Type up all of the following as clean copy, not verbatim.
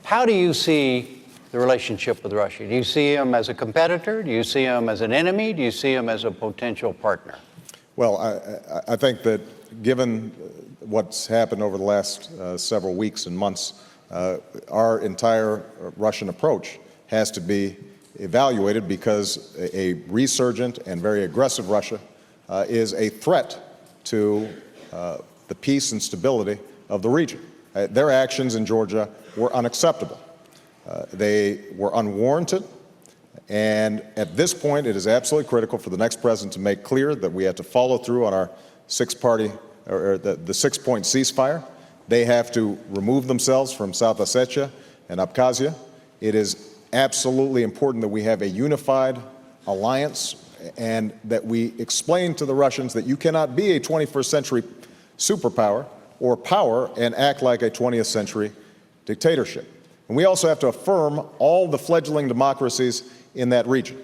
How do you see the relationship with Russia? Do you see him as a competitor? Do you see him as an enemy? Do you see him as a potential partner? Well, I think that given what's happened over the last several weeks and months, our entire Russian approach has to be evaluated because a resurgent and very aggressive Russia is a threat to the peace and stability of the region. Their actions in Georgia were unacceptable. They were unwarranted. And at this point, it is absolutely critical for the next president to make clear that we have to follow through on our six-point ceasefire. They have to remove themselves from South Ossetia and Abkhazia. It is absolutely important that we have a unified alliance and that we explain to the Russians that you cannot be a 21st century superpower or power and act like a 20th century dictatorship. And we also have to affirm all the fledgling democracies in that region.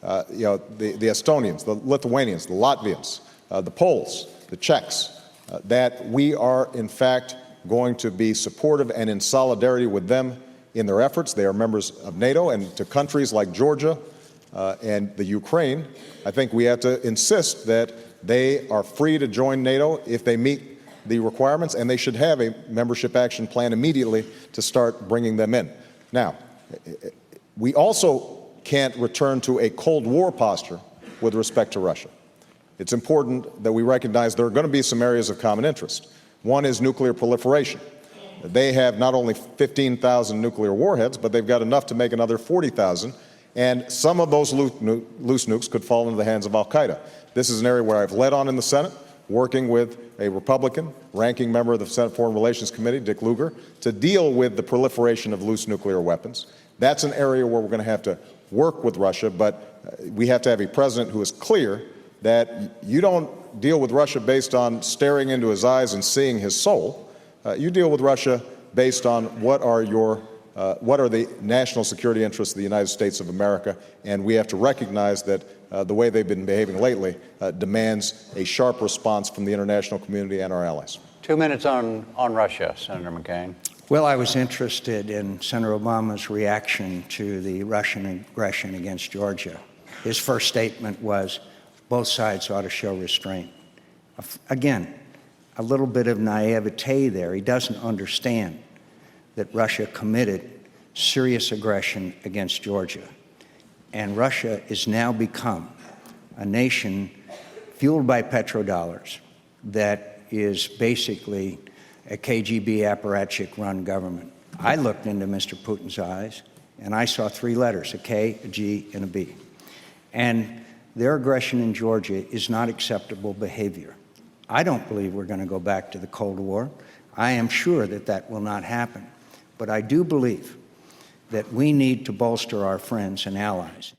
The Estonians, the Lithuanians, the Latvians, the Poles, the Czechs, that we are in fact going to be supportive and in solidarity with them in their efforts. They are members of NATO, and to countries like Georgia and the Ukraine, I think we have to insist that they are free to join NATO if they meet the requirements, and they should have a membership action plan immediately to start bringing them in. Now, we also can't return to a Cold War posture with respect to Russia. It's important that we recognize there are going to be some areas of common interest. One is nuclear proliferation. They have not only 15,000 nuclear warheads, but they've got enough to make another 40,000, and some of those loose nukes could fall into the hands of al-Qaeda. This is an area where I've led on in the Senate, working with a Republican ranking member of the Senate Foreign Relations Committee, Dick Lugar, to deal with the proliferation of loose nuclear weapons. That's an area where we're going to have to work with Russia, but we have to have a president who is clear that you don't deal with Russia based on staring into his eyes and seeing his soul. You deal with Russia based on what are the national security interests of the United States of America, and we have to recognize that the way they've been behaving lately demands a sharp response from the international community and our allies. 2 minutes on Russia, Senator McCain. Well, I was interested in Senator Obama's reaction to the Russian aggression against Georgia. His first statement was, both sides ought to show restraint. Again, a little bit of naivete there. He doesn't understand that Russia committed serious aggression against Georgia. And Russia has now become a nation fueled by petrodollars that is basically a KGB apparatchik-run government. I looked into Mr. Putin's eyes, and I saw three letters, a K, a G, and a B. And their aggression in Georgia is not acceptable behavior. I don't believe we're going to go back to the Cold War. I am sure that that will not happen. But I do believe that we need to bolster our friends and allies.